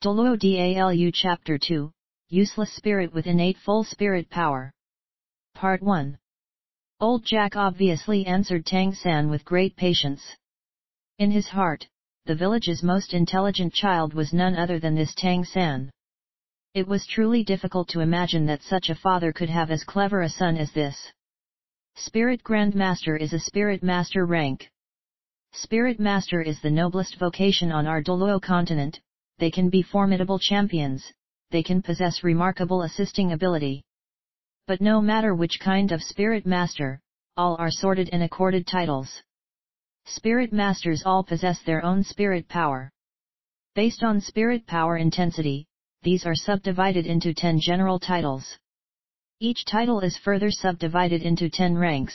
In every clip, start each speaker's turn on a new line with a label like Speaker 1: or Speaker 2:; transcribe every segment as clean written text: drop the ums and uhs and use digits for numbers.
Speaker 1: DOULUO DALU Chapter 2, Useless Spirit with Innate Full Spirit Power. Part 1. Old Jack obviously answered Tang San with great patience. In his heart, the village's most intelligent child was none other than this Tang San. It was truly difficult to imagine that such a father could have as clever a son as this. Spirit Grandmaster is a Spirit Master rank. Spirit Master is the noblest vocation on our DOULUO continent. They can be formidable champions, they can possess remarkable assisting ability. But no matter which kind of Spirit Master, all are sorted and accorded titles. Spirit Masters all possess their own spirit power. Based on spirit power intensity, these are subdivided into 10 general titles. Each title is further subdivided into 10 ranks.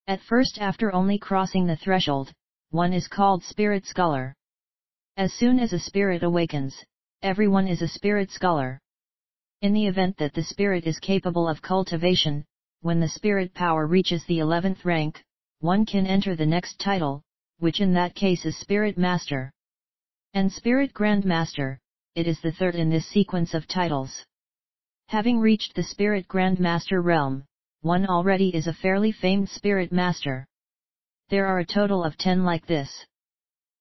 Speaker 1: At first, after only crossing the threshold, one is called Spirit Scholar. As soon as a spirit awakens, everyone is a spirit scholar. In the event that the spirit is capable of cultivation, when the spirit power reaches the 11th rank, one can enter the next title, which in that case is Spirit Master. And Spirit Grandmaster, it is the third in this sequence of titles. Having reached the Spirit Grandmaster realm, one already is a fairly famed Spirit Master. There are a total of 10 like this: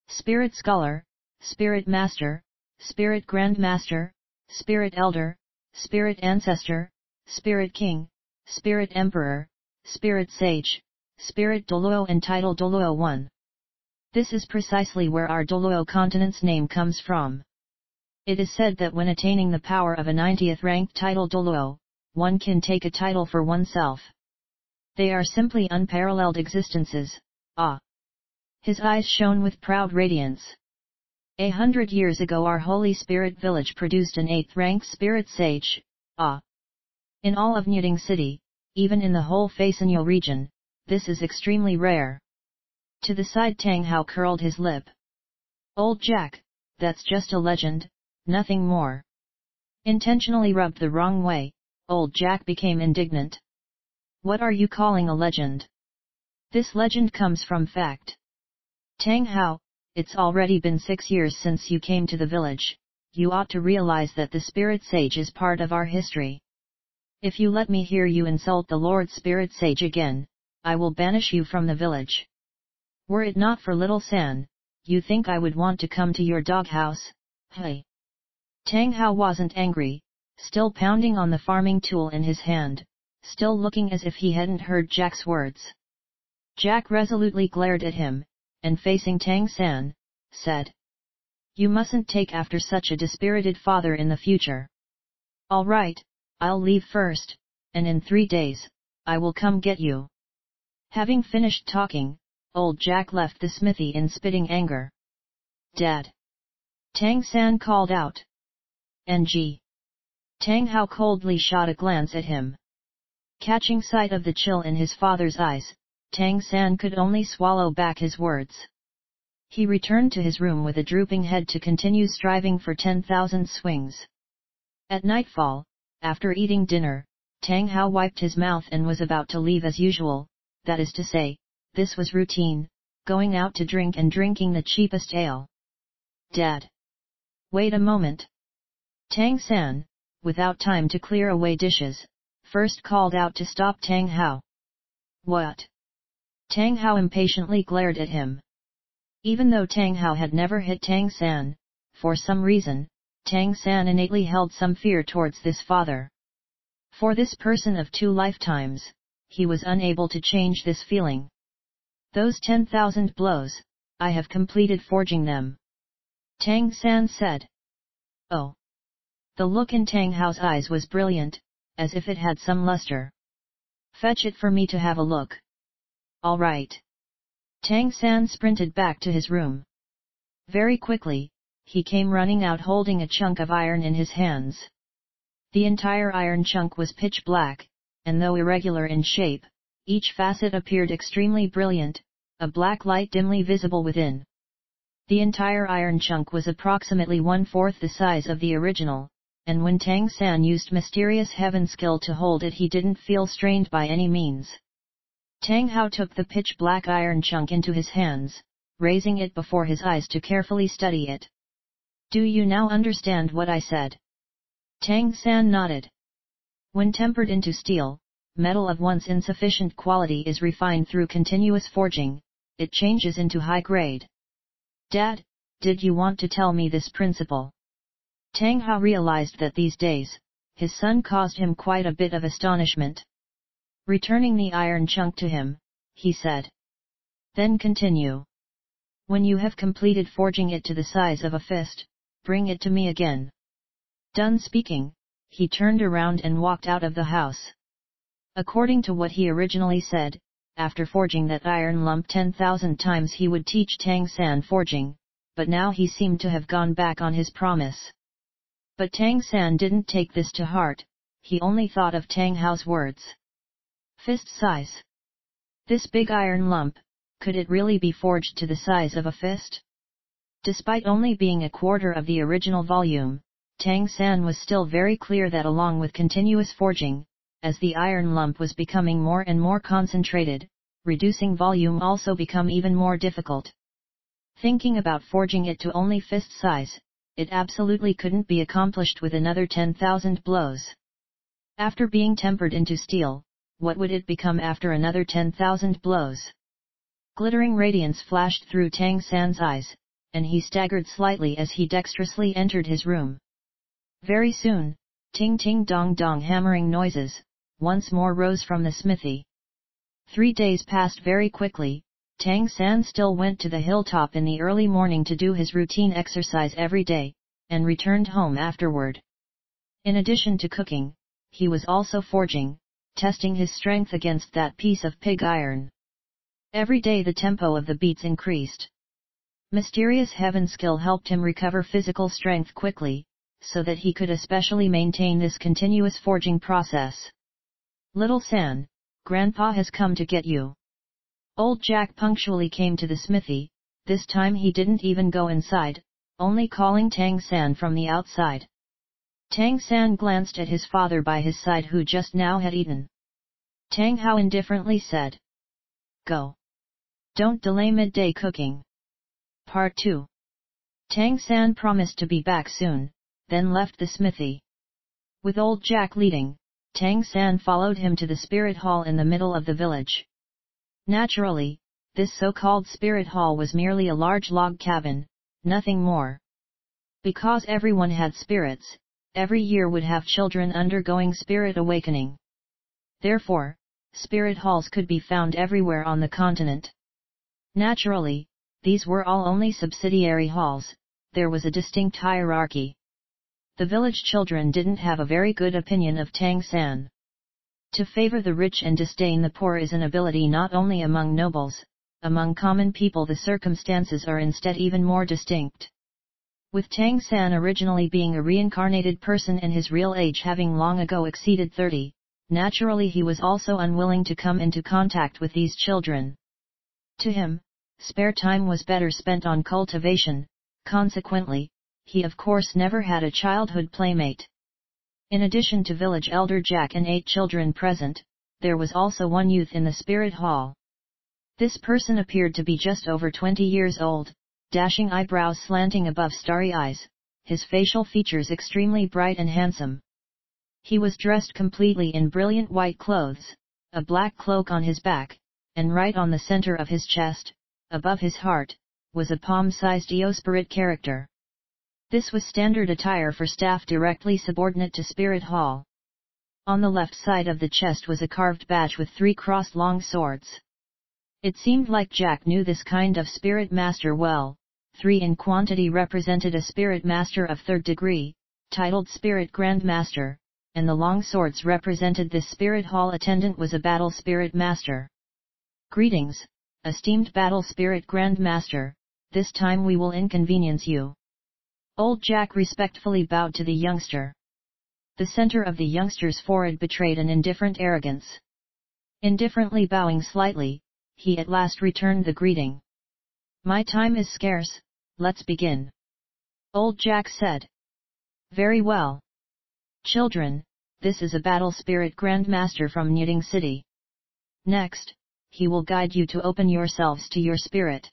Speaker 1: Spirit Scholar, Spirit Master, Spirit Grandmaster, Spirit Elder, Spirit Ancestor, Spirit King, Spirit Emperor, Spirit Sage, Spirit DOULUO and Title DOULUO 1. This is precisely where our DOULUO continent's name comes from. It is said that when attaining the power of a 90th rank title DOULUO, one can take a title for oneself. They are simply unparalleled existences. Ah! His eyes shone with proud radiance. 100 years ago our Holy Spirit village produced an 8th rank Spirit Sage. Ah! In all of Nyeding City, even in the whole Fasanyo region, this is extremely rare. To the side Tang Hao curled his lip. Old Jack, that's just a legend, nothing more. Intentionally rubbed the wrong way, Old Jack became indignant. What are you calling a legend? This legend comes from fact. Tang Hao, it's already been 6 years since you came to the village, you ought to realize that the Spirit Sage is part of our history. If you let me hear you insult the Lord Spirit Sage again, I will banish you from the village. Were it not for little San, you think I would want to come to your doghouse? Hey! Tang Hao wasn't angry, still pounding on the farming tool in his hand, still looking as if he hadn't heard Jack's words. Jack resolutely glared at him, and facing Tang San, said, "You mustn't take after such a dispirited father in the future. All right, I'll leave first, and in 3 days, I will come get you." Having finished talking, Old Jack left the smithy in spitting anger. "Dad!" Tang San called out. "NG." Tang Hao coldly shot a glance at him. Catching sight of the chill in his father's eyes, Tang San could only swallow back his words. He returned to his room with a drooping head to continue striving for 10,000 swings. At nightfall, after eating dinner, Tang Hao wiped his mouth and was about to leave as usual, that is to say, this was routine, going out to drink and drinking the cheapest ale. "Dad! Wait a moment." Tang San, without time to clear away dishes, first called out to stop Tang Hao. "What?" Tang Hao impatiently glared at him. Even though Tang Hao had never hit Tang San, for some reason, Tang San innately held some fear towards this father. For this person of 2 lifetimes, he was unable to change this feeling. "Those 10,000 blows, I have completed forging them," Tang San said. "Oh!" The look in Tang Hao's eyes was brilliant, as if it had some luster. "Fetch it for me to have a look." "All right." Tang San sprinted back to his room. Very quickly, he came running out holding a chunk of iron in his hands. The entire iron chunk was pitch black, and though irregular in shape, each facet appeared extremely brilliant, a black light dimly visible within. The entire iron chunk was approximately 1/4 the size of the original, and when Tang San used mysterious heaven skill to hold it he didn't feel strained by any means. Tang Hao took the pitch-black iron chunk into his hands, raising it before his eyes to carefully study it. Do you now understand what I said? Tang San nodded. When tempered into steel, metal of once insufficient quality is refined through continuous forging, it changes into high grade. Dad, did you want to tell me this principle? Tang Hao realized that these days, his son caused him quite a bit of astonishment. Returning the iron chunk to him, he said. Then continue. When you have completed forging it to the size of a fist, bring it to me again. Done speaking, he turned around and walked out of the house. According to what he originally said, after forging that iron lump 10,000 times he would teach Tang San forging, but now he seemed to have gone back on his promise. But Tang San didn't take this to heart, he only thought of Tang Hao's words. Fist size. This big iron lump, could it really be forged to the size of a fist? Despite only being a quarter of the original volume, Tang San was still very clear that along with continuous forging, as the iron lump was becoming more and more concentrated, reducing volume also become even more difficult. Thinking about forging it to only fist size, it absolutely couldn't be accomplished with another 10,000 blows. After being tempered into steel, what would it become after another 10,000 blows? Glittering radiance flashed through Tang San's eyes, and he staggered slightly as he dexterously entered his room. Very soon, ting ting dong dong hammering noises, once more rose from the smithy. 3 days passed very quickly. Tang San still went to the hilltop in the early morning to do his routine exercise every day, and returned home afterward. In addition to cooking, he was also forging, testing his strength against that piece of pig iron. Every day the tempo of the beats increased. Mysterious heaven skill helped him recover physical strength quickly, so that he could especially maintain this continuous forging process. Little San, Grandpa has come to get you. Old Jack punctually came to the smithy. This time he didn't even go inside, only calling Tang San from the outside. Tang San glanced at his father by his side who just now had eaten. Tang Hao indifferently said. Go. Don't delay midday cooking. Part 2. Tang San promised to be back soon, then left the smithy. With old Jack leading, Tang San followed him to the spirit hall in the middle of the village. Naturally, this so-called spirit hall was merely a large log cabin, nothing more. Because everyone had spirits, every year would have children undergoing spirit awakening. Therefore, spirit halls could be found everywhere on the continent. Naturally, these were all only subsidiary halls, there was a distinct hierarchy. The village children didn't have a very good opinion of Tang San. To favor the rich and disdain the poor is an ability not only among nobles, among common people the circumstances are instead even more distinct. With Tang San originally being a reincarnated person and his real age having long ago exceeded 30, naturally he was also unwilling to come into contact with these children. To him, spare time was better spent on cultivation, consequently, he of course never had a childhood playmate. In addition to village elder Jack and 8 children present, there was also one youth in the spirit hall. This person appeared to be just over 20 years old, dashing eyebrows slanting above starry eyes, his facial features extremely bright and handsome. He was dressed completely in brilliant white clothes, a black cloak on his back, and right on the center of his chest, above his heart, was a palm-sized Eo spirit character. This was standard attire for staff directly subordinate to Spirit Hall. On the left side of the chest was a carved badge with 3 crossed long swords. It seemed like Jack knew this kind of spirit master well. 3 in quantity represented a spirit master of 3rd degree, titled Spirit Grand Master, and the long swords represented this Spirit Hall attendant was a battle spirit master. Greetings, esteemed battle spirit Grand Master, this time we will inconvenience you. Old Jack respectfully bowed to the youngster. The center of the youngster's forehead betrayed an indifferent arrogance. Indifferently bowing slightly, he at last returned the greeting. My time is scarce, let's begin. Old Jack said. Very well. Children, this is a battle spirit Grand Master from Nyiding City. Next, he will guide you to open yourselves to your spirit.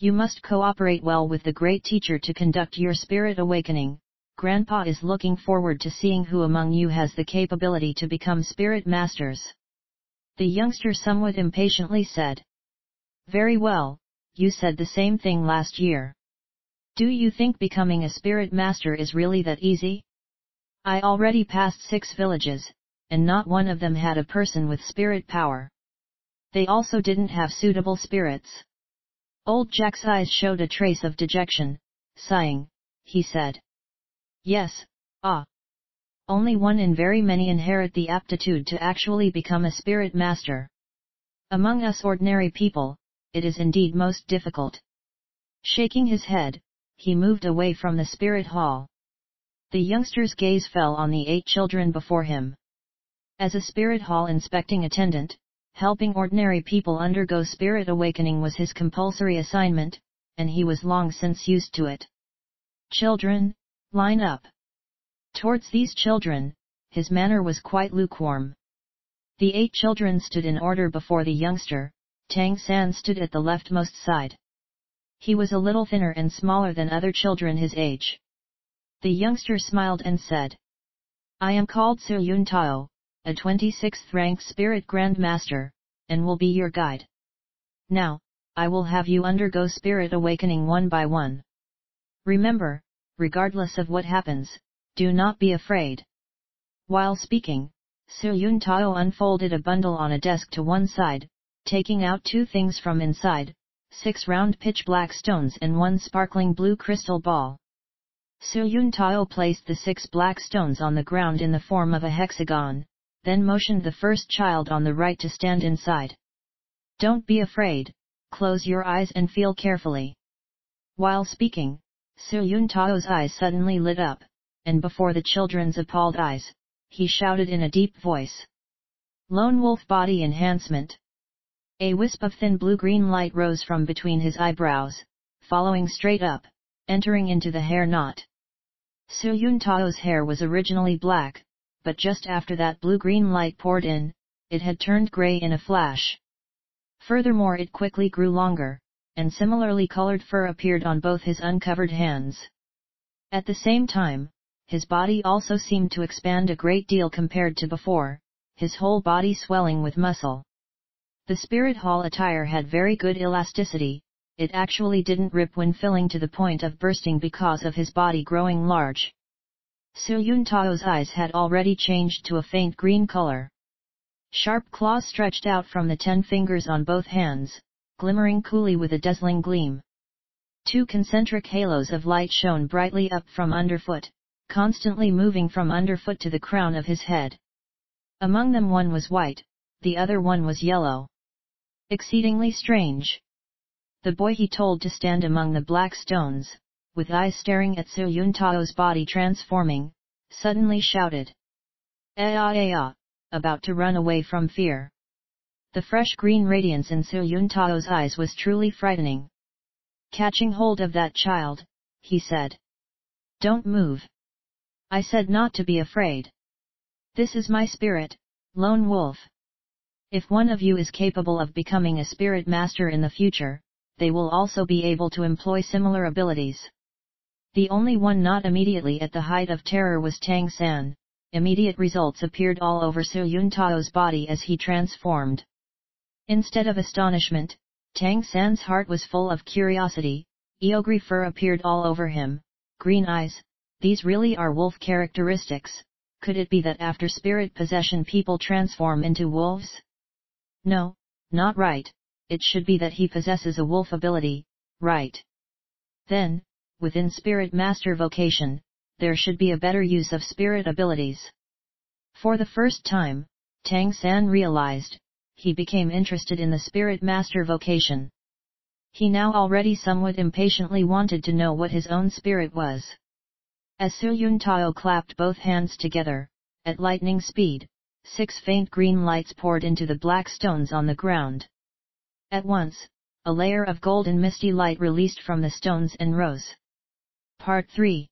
Speaker 1: You must cooperate well with the great teacher to conduct your spirit awakening. Grandpa is looking forward to seeing who among you has the capability to become spirit masters. The youngster somewhat impatiently said. Very well, you said the same thing last year. Do you think becoming a spirit master is really that easy? I already passed 6 villages, and not one of them had a person with spirit power. They also didn't have suitable spirits. Old Jack's eyes showed a trace of dejection. Sighing, he said. Yes, only one in very many inherit the aptitude to actually become a spirit master. Among us ordinary people, it is indeed most difficult. Shaking his head, he moved away from the spirit hall. The youngster's gaze fell on the 8 children before him. As a spirit hall inspecting attendant, helping ordinary people undergo spirit awakening was his compulsory assignment, and he was long since used to it. Children, line up. Towards these children, his manner was quite lukewarm. The 8 children stood in order before the youngster. Tang San stood at the leftmost side. He was a little thinner and smaller than other children his age. The youngster smiled and said, I am called Su Yun Tao, a 26th rank spirit grandmaster, and will be your guide. Now, I will have you undergo spirit awakening one by one. Remember, regardless of what happens, do not be afraid. While speaking, Su Yun Tao unfolded a bundle on a desk to one side, taking out 2 things from inside, 6 round pitch-black stones and 1 sparkling blue crystal ball. Su Yun Tao placed the 6 black stones on the ground in the form of a hexagon, then motioned the first child on the right to stand inside. Don't be afraid, close your eyes and feel carefully. While speaking, Su Yun Tao's eyes suddenly lit up, and before the children's appalled eyes, he shouted in a deep voice. Lone Wolf Body Enhancement. A wisp of thin blue-green light rose from between his eyebrows, following straight up, entering into the hair knot. Su Yun Tao's hair was originally black, but just after that blue-green light poured in, it had turned grey in a flash. Furthermore, it quickly grew longer, and similarly colored fur appeared on both his uncovered hands. At the same time, his body also seemed to expand a great deal compared to before, his whole body swelling with muscle. The spirit hall attire had very good elasticity, it actually didn't rip when filling to the point of bursting because of his body growing large. Su Yun Tao's eyes had already changed to a faint green color. Sharp claws stretched out from the 10 fingers on both hands, glimmering coolly with a dazzling gleam. 2 concentric halos of light shone brightly up from underfoot, constantly moving from underfoot to the crown of his head. Among them one was white, the other one was yellow. Exceedingly strange. The boy he told to stand among the black stones, with eyes staring at Su Yun Tao's body transforming, suddenly shouted. About to run away from fear. The fresh green radiance in Su Yun Tao's eyes was truly frightening. Catching hold of that child, he said. Don't move. I said not to be afraid. This is my spirit, Lone Wolf. If one of you is capable of becoming a spirit master in the future, they will also be able to employ similar abilities. The only one not immediately at the height of terror was Tang San. Immediate results appeared all over Su Yun Tao's body as he transformed. Instead of astonishment, Tang San's heart was full of curiosity. Eogri fur appeared all over him, green eyes, these really are wolf characteristics. Could it be that after spirit possession people transform into wolves? No, not right, it should be that he possesses a wolf ability, right? Then, within spirit master vocation, there should be a better use of spirit abilities. For the first time, Tang San realized, he became interested in the spirit master vocation. He now already somewhat impatiently wanted to know what his own spirit was. As Su Yun Tao clapped both hands together, at lightning speed, 6 faint green lights poured into the black stones on the ground. At once, a layer of golden misty light released from the stones and rose. Part 3.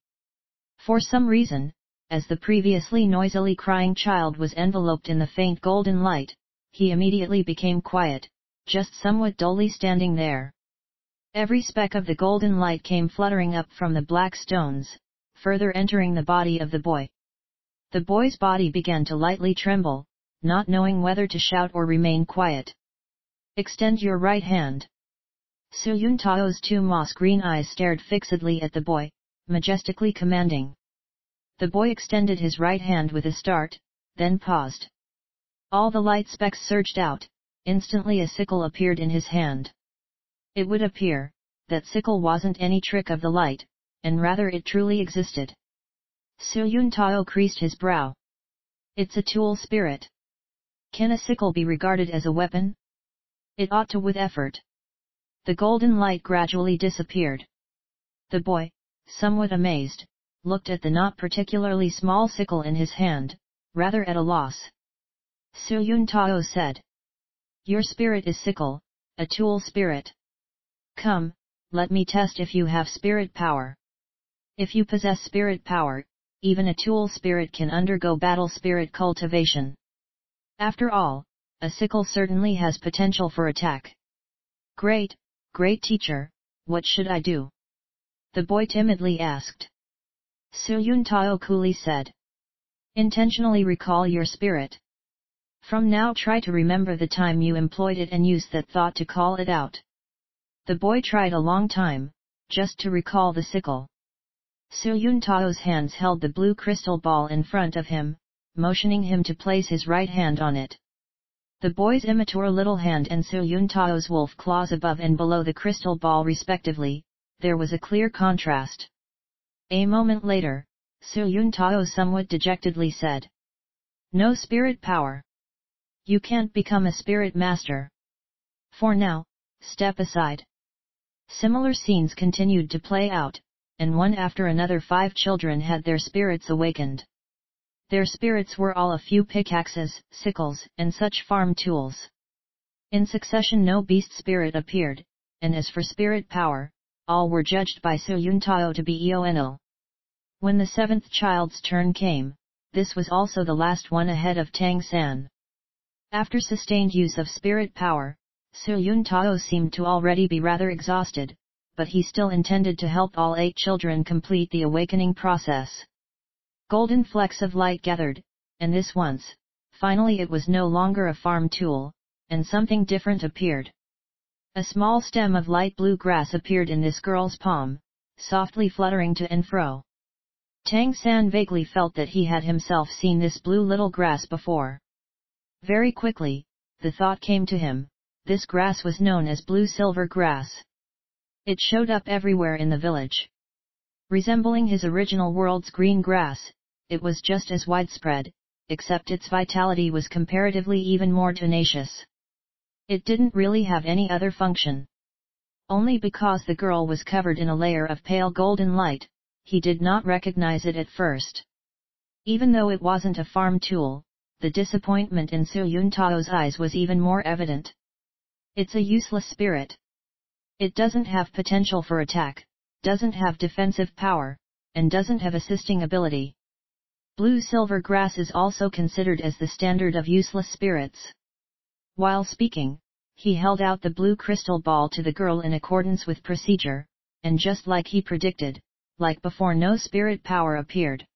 Speaker 1: For some reason, as the previously noisily crying child was enveloped in the faint golden light, he immediately became quiet, just somewhat dully standing there. Every speck of the golden light came fluttering up from the black stones, further entering the body of the boy. The boy's body began to lightly tremble, not knowing whether to shout or remain quiet. Extend your right hand. Su Yuntao's two moss green eyes stared fixedly at the boy, majestically commanding. The boy extended his right hand with a start, then paused. All the light specks surged out, instantly a sickle appeared in his hand. It would appear, that sickle wasn't any trick of the light, and rather it truly existed. Su Yuntao creased his brow. It's a tool spirit. Can a sickle be regarded as a weapon? It ought to with effort. The golden light gradually disappeared. The boy, somewhat amazed, looked at the not particularly small sickle in his hand, rather at a loss. Su Yuntao said. Your spirit is sickle, a tool spirit. Come, let me test if you have spirit power. If you possess spirit power, even a tool spirit can undergo battle spirit cultivation. After all, a sickle certainly has potential for attack. Great, great teacher, what should I do? The boy timidly asked. Su Yuntao coolly said. Intentionally recall your spirit. From now try to remember the time you employed it and use that thought to call it out. The boy tried a long time, just to recall the sickle. Su Yuntao's hands held the blue crystal ball in front of him, motioning him to place his right hand on it. The boy's immature little hand and Su Yuntao's wolf claws above and below the crystal ball respectively, there was a clear contrast. A moment later, Su Yuntao somewhat dejectedly said. No spirit power. You can't become a spirit master. For now, step aside. Similar scenes continued to play out, and one after another 5 children had their spirits awakened. Their spirits were all a few pickaxes, sickles, and such farm tools. In succession no beast spirit appeared, and as for spirit power, all were judged by Su Yuntao to be eonal. When the 7th child's turn came, this was also the last one ahead of Tang San. After sustained use of spirit power, Su Yuntao seemed to already be rather exhausted, but he still intended to help all 8 children complete the awakening process. Golden flecks of light gathered, and this once, finally it was no longer a farm tool, and something different appeared. A small stem of light blue grass appeared in this girl's palm, softly fluttering to and fro. Tang San vaguely felt that he had himself seen this blue little grass before. Very quickly, the thought came to him, this grass was known as blue-silver grass. It showed up everywhere in the village. Resembling his original world's green grass, it was just as widespread, except its vitality was comparatively even more tenacious. It didn't really have any other function. Only because the girl was covered in a layer of pale golden light, he did not recognize it at first. Even though it wasn't a farm tool, the disappointment in Su Yuntao's eyes was even more evident. It's a useless spirit. It doesn't have potential for attack, doesn't have defensive power, and doesn't have assisting ability. Blue-silver grass is also considered as the standard of useless spirits. While speaking, he held out the blue crystal ball to the girl in accordance with procedure, and just like he predicted, like before no spirit power appeared.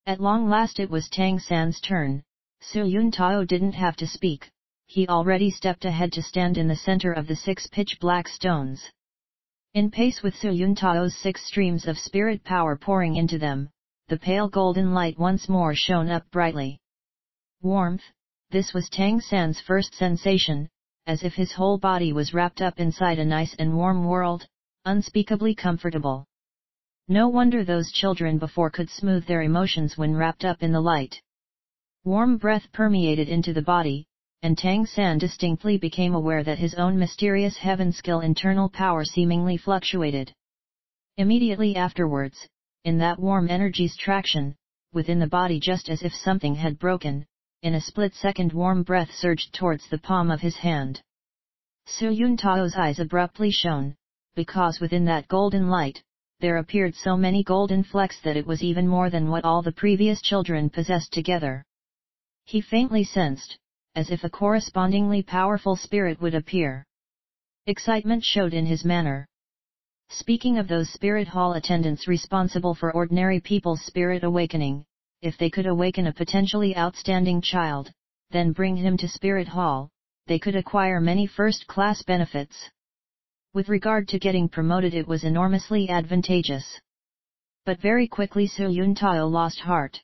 Speaker 1: At long last it was Tang San's turn. Su Yuntao didn't have to speak, he already stepped ahead to stand in the center of the 6 pitch-black stones. In pace with Su Yuntao's 6 streams of spirit power pouring into them, the pale golden light once more shone up brightly. Warmth, this was Tang San's first sensation, as if his whole body was wrapped up inside a nice and warm world, unspeakably comfortable. No wonder those children before could smooth their emotions when wrapped up in the light. Warm breath permeated into the body, and Tang San distinctly became aware that his own mysterious heaven-skill internal power seemingly fluctuated. Immediately afterwards, in that warm energy's traction, within the body just as if something had broken, in a split second warm breath surged towards the palm of his hand. Su Yuntao's eyes abruptly shone, because within that golden light, there appeared so many golden flecks that it was even more than what all the previous children possessed together. He faintly sensed, as if a correspondingly powerful spirit would appear. Excitement showed in his manner, Speaking of those spirit hall attendants responsible for ordinary people's spirit awakening, if they could awaken a potentially outstanding child, then bring him to spirit hall, they could acquire many first-class benefits. With regard to getting promoted, it was enormously advantageous. But very quickly Su Yuntao lost heart.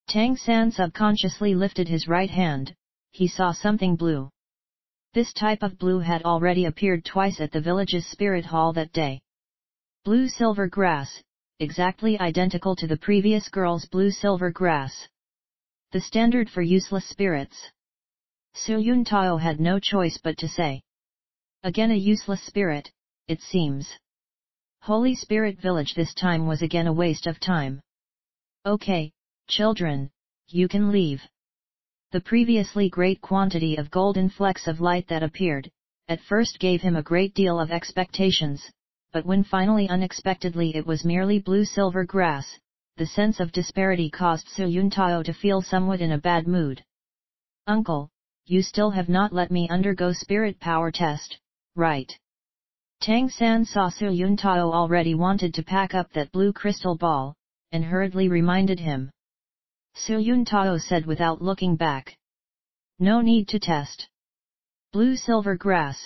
Speaker 1: Tang San subconsciously lifted his right hand. He saw something blue. This type of blue had already appeared twice at the village's spirit hall that day. Blue-silver grass, exactly identical to the previous girl's blue-silver grass. The standard for useless spirits. Su Yuntao had no choice but to say. Again a useless spirit, it seems. Holy Spirit Village this time was again a waste of time. Okay, children, you can leave. The previously great quantity of golden flecks of light that appeared, at first gave him a great deal of expectations, but when finally unexpectedly it was merely blue-silver grass, the sense of disparity caused Su Yuntao to feel somewhat in a bad mood. Uncle, you still have not let me undergo spirit power test, right? Tang San saw Su Yuntao already wanted to pack up that blue crystal ball, and hurriedly reminded him. Su Yuntao said without looking back. No need to test. Blue-silver grass,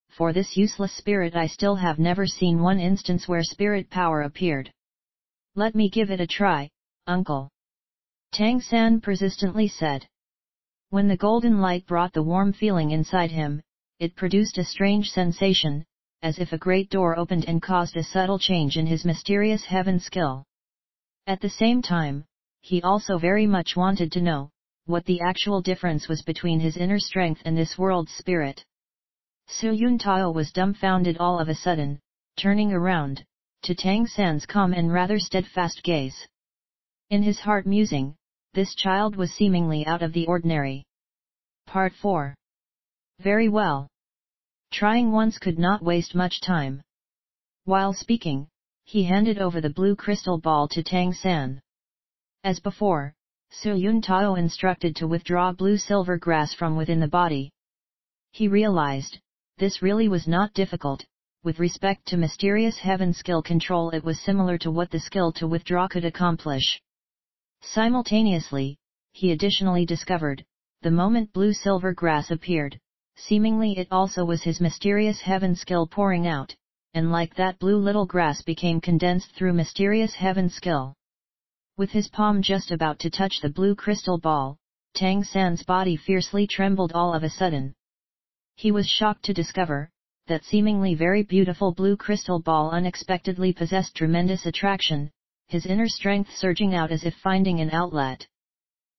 Speaker 1: for this useless spirit I still have never seen one instance where spirit power appeared. Let me give it a try, uncle. Tang San persistently said. When the golden light brought the warm feeling inside him, it produced a strange sensation, as if a great door opened and caused a subtle change in his mysterious heaven skill. At the same time, he also very much wanted to know what the actual difference was between his inner strength and this world's spirit. Su Yuntao was dumbfounded all of a sudden, turning around, to Tang San's calm and rather steadfast gaze. In his heart musing, this child was seemingly out of the ordinary. Part 4. Very well. Trying once could not waste much time. While speaking, he handed over the blue crystal ball to Tang San. As before, Su Yuntao instructed to withdraw blue-silver grass from within the body. He realized, this really was not difficult. With respect to mysterious heaven skill control, it was similar to what the skill to withdraw could accomplish. Simultaneously, he additionally discovered, the moment blue-silver grass appeared, seemingly it also was his mysterious heaven skill pouring out, and like that blue little grass became condensed through mysterious heaven skill. With his palm just about to touch the blue crystal ball, Tang San's body fiercely trembled all of a sudden. He was shocked to discover, that seemingly very beautiful blue crystal ball unexpectedly possessed tremendous attraction, his inner strength surging out as if finding an outlet.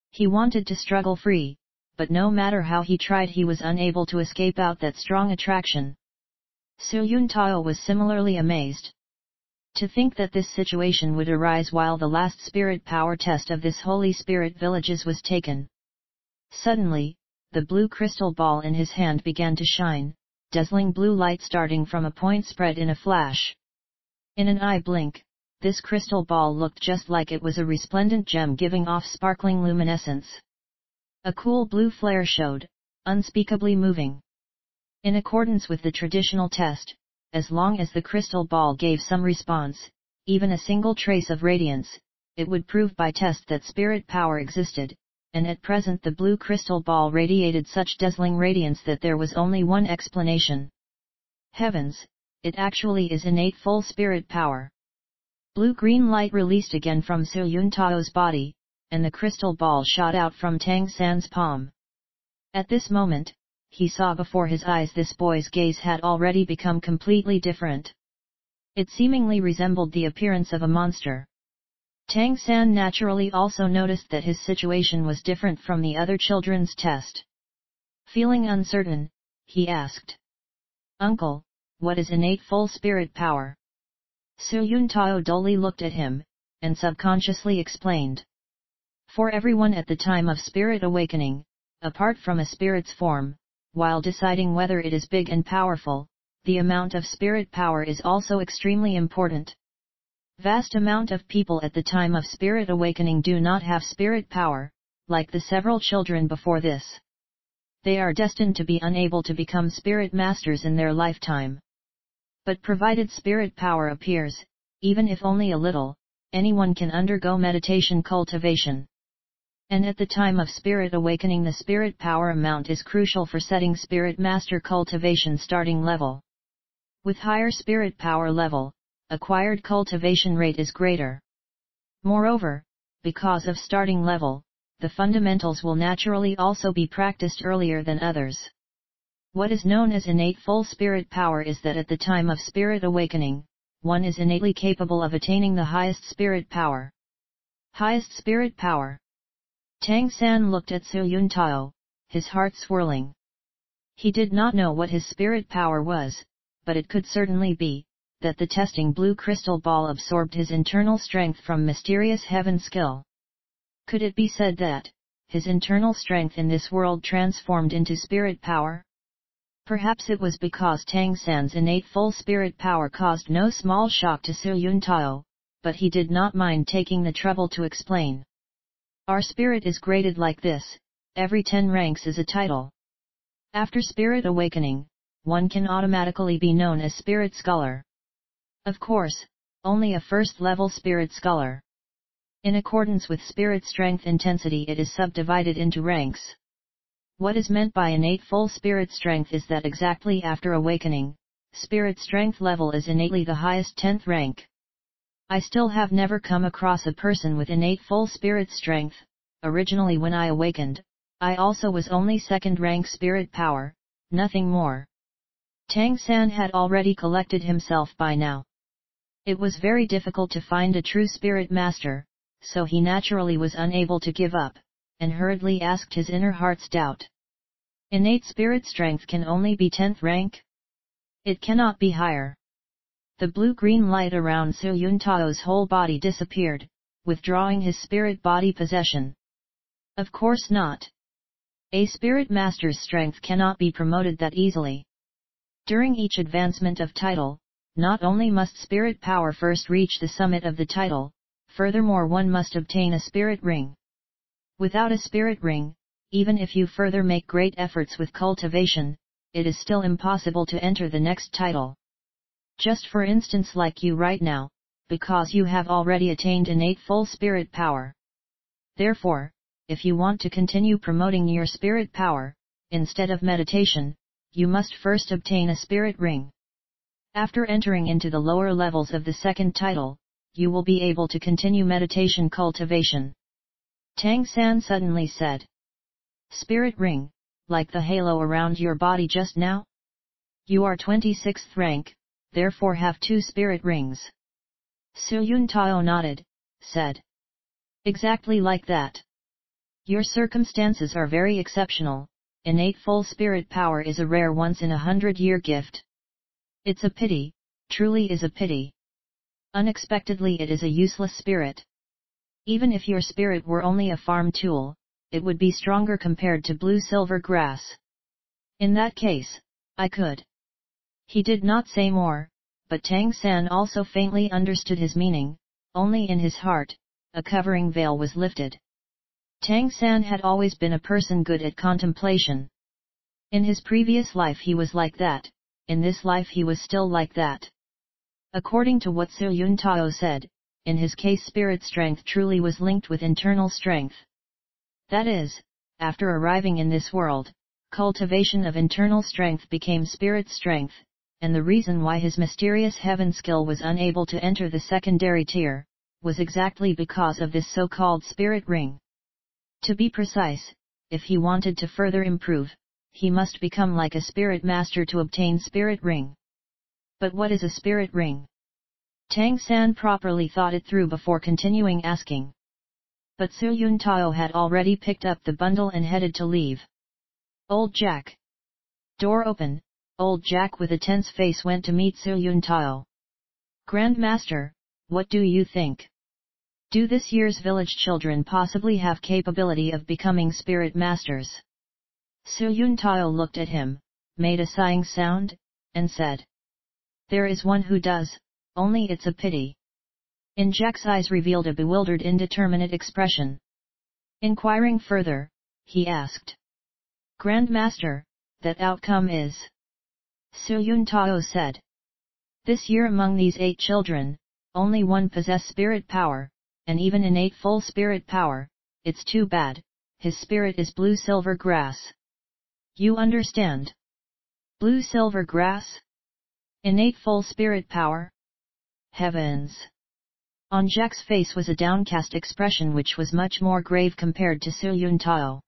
Speaker 1: He wanted to struggle free, but no matter how he tried he was unable to escape out that strong attraction. Su Yuntao was similarly amazed. To think that this situation would arise while the last spirit power test of this Holy Spirit Villages was taken. Suddenly, the blue crystal ball in his hand began to shine, dazzling blue light starting from a point spread in a flash. In an eye blink, this crystal ball looked just like it was a resplendent gem giving off sparkling luminescence. A cool blue flare showed, unspeakably moving. In accordance with the traditional test, as long as the crystal ball gave some response, even a single trace of radiance, it would prove by test that spirit power existed, and at present the blue crystal ball radiated such dazzling radiance that there was only one explanation. Heavens, it actually is innate full spirit power. Blue-green light released again from Su Yuntao's body, and the crystal ball shot out from Tang San's palm. At this moment, he saw before his eyes this boy's gaze had already become completely different. It seemingly resembled the appearance of a monster. Tang San naturally also noticed that his situation was different from the other children's test. Feeling uncertain, he asked, "Uncle, what is innate full spirit power?" Su Yuntao dully looked at him, and subconsciously explained. For everyone at the time of spirit awakening, apart from a spirit's form, while deciding whether it is big and powerful, the amount of spirit power is also extremely important. Vast amount of people at the time of spirit awakening do not have spirit power, like the several children before this. They are destined to be unable to become spirit masters in their lifetime. But provided spirit power appears, even if only a little, anyone can undergo meditation cultivation. And at the time of spirit awakening, the spirit power amount is crucial for setting spirit master cultivation starting level. With higher spirit power level, acquired cultivation rate is greater. Moreover, because of starting level, the fundamentals will naturally also be practiced earlier than others. What is known as innate full spirit power is that at the time of spirit awakening, one is innately capable of attaining the highest spirit power. Highest spirit power. Tang San looked at Su Yuntao, his heart swirling. He did not know what his spirit power was, but it could certainly be that the testing blue crystal ball absorbed his internal strength from mysterious heaven skill. Could it be said that his internal strength in this world transformed into spirit power? Perhaps it was because Tang San's innate full spirit power caused no small shock to Su Yuntao, but he did not mind taking the trouble to explain. Our spirit is graded like this: every 10 ranks is a title. After spirit awakening, one can automatically be known as spirit scholar. Of course, only a first-level spirit scholar. In accordance with spirit strength intensity, it is subdivided into ranks. What is meant by innate full spirit strength is that exactly after awakening, spirit strength level is innately the highest 10th rank. I still have never come across a person with innate full spirit strength. Originally when I awakened, I also was only 2nd rank spirit power, nothing more. Tang San had already collected himself by now. It was very difficult to find a true spirit master, so he naturally was unable to give up, and hurriedly asked his inner heart's doubt. Innate spirit strength can only be 10th rank? It cannot be higher. The blue-green light around Su Yuntao's whole body disappeared, withdrawing his spirit body possession. Of course not. A spirit master's strength cannot be promoted that easily. During each advancement of title, not only must spirit power first reach the summit of the title, furthermore one must obtain a spirit ring. Without a spirit ring, even if you further make great efforts with cultivation, it is still impossible to enter the next title. Just for instance like you right now, because you have already attained innate full spirit power. Therefore, if you want to continue promoting your spirit power, instead of meditation, you must first obtain a spirit ring. After entering into the lower levels of the 2nd title, you will be able to continue meditation cultivation. Tang San suddenly said. Spirit ring, like the halo around your body just now? You are 26th rank, therefore have 2 spirit rings. Su Yuntao nodded, said. Exactly like that. Your circumstances are very exceptional. Innate full spirit power is a rare once-in-a-100-year gift. It's a pity, truly is a pity. Unexpectedly it is a useless spirit. Even if your spirit were only a farm tool, it would be stronger compared to blue-silver grass. In that case, I could. He did not say more, but Tang San also faintly understood his meaning. Only in his heart, a covering veil was lifted. Tang San had always been a person good at contemplation. In his previous life he was like that, in this life he was still like that. According to what Su Yuntao said, in his case spirit strength truly was linked with internal strength. That is, after arriving in this world, cultivation of internal strength became spirit strength, and the reason why his mysterious heaven skill was unable to enter the secondary tier, was exactly because of this so-called spirit ring. To be precise, if he wanted to further improve, he must become like a spirit master to obtain spirit ring. But what is a spirit ring? Tang San properly thought it through before continuing asking. But Su Yuntao had already picked up the bundle and headed to leave. Old Jack. Door open, old Jack with a tense face went to meet Su Yuntao. Grandmaster, what do you think? Do this year's village children possibly have capability of becoming spirit masters? Su Yuntao looked at him, made a sighing sound, and said. There is one who does, only it's a pity. In Jack's eyes revealed a bewildered indeterminate expression. Inquiring further, he asked. Grandmaster, that outcome is? Su Yuntao said. This year among these 8 children, only one possessed spirit power, and even innate full spirit power. It's too bad, his spirit is blue silver grass. You understand? Blue silver grass? Innate full spirit power? Heavens! On Jack's face was a downcast expression which was much more grave compared to Su Yun Tao.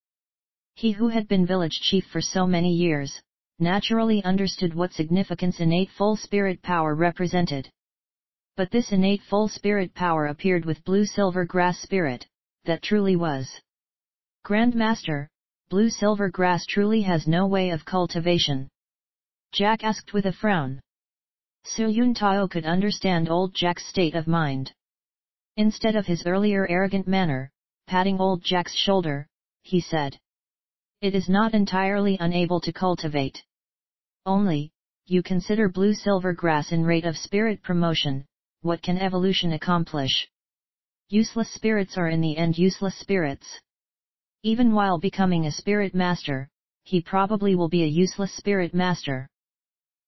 Speaker 1: He who had been village chief for so many years, naturally understood what significance innate full spirit power represented. But this innate full spirit power appeared with blue silver grass spirit, that truly was. Grand Master, blue silver grass truly has no way of cultivation. Jack asked with a frown. Su Yun Tao could understand old Jack's state of mind. Instead of his earlier arrogant manner, patting old Jack's shoulder, he said, "It is not entirely unable to cultivate. Only, you consider blue silver grass in rate of spirit promotion, what can evolution accomplish? Useless spirits are in the end useless spirits. Even while becoming a spirit master, he probably will be a useless spirit master.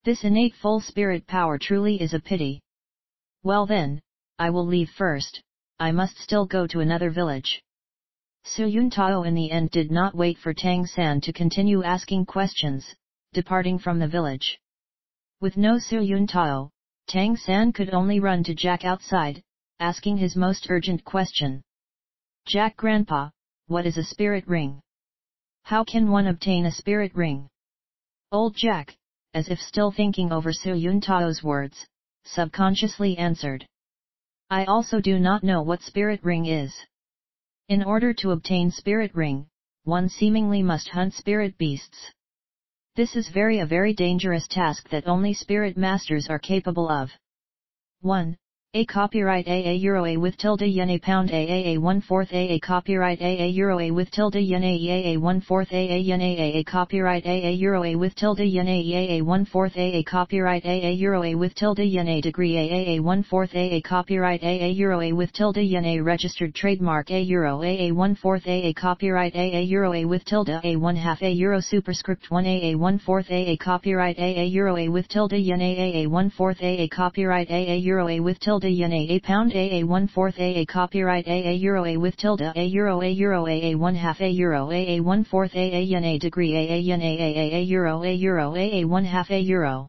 Speaker 1: This innate full spirit power truly is a pity. Well then, I will leave first, I must still go to another village." Su Yun Tao in the end did not wait for Tang San to continue asking questions, departing from the village. With no Su Yun Tao, Tang San could only run to Jack outside, asking his most urgent question. "Jack Grandpa, what is a spirit ring? How can one obtain a spirit ring?" Old Jack, as if still thinking over Su Yun Tao's words, subconsciously answered. "I also do not know what spirit ring is. In order to obtain spirit ring, one seemingly must hunt spirit beasts. This is a very dangerous task that only spirit masters are capable of." 1. A copyright AA Euro A with tilde yen A pound AAA 1/4 AA copyright AA Euro A with tilde yen A EAA 1/4 AA yen AA copyright AA Euro A with tilde yen A EAA 1/4 AA copyright AA Euro A with tilde yen A degree AAA 1/4 AA copyright AA Euro A with tilde yen A registered trademark A Euro AA 1/4 AA copyright AA Euro A with tilde A 1/2 A Euro superscript 1 AA 1/4 AA copyright AA Euro A with tilde yen A AA 1/4 AA copyright AA Euro A with tilde yen A pound AA 1/4 AA copyright AA Euro A with tilde A Euro AA 1/2 A Euro AA 1/4 AA yen A degree AA yen AA Euro AA 1/2 A Euro.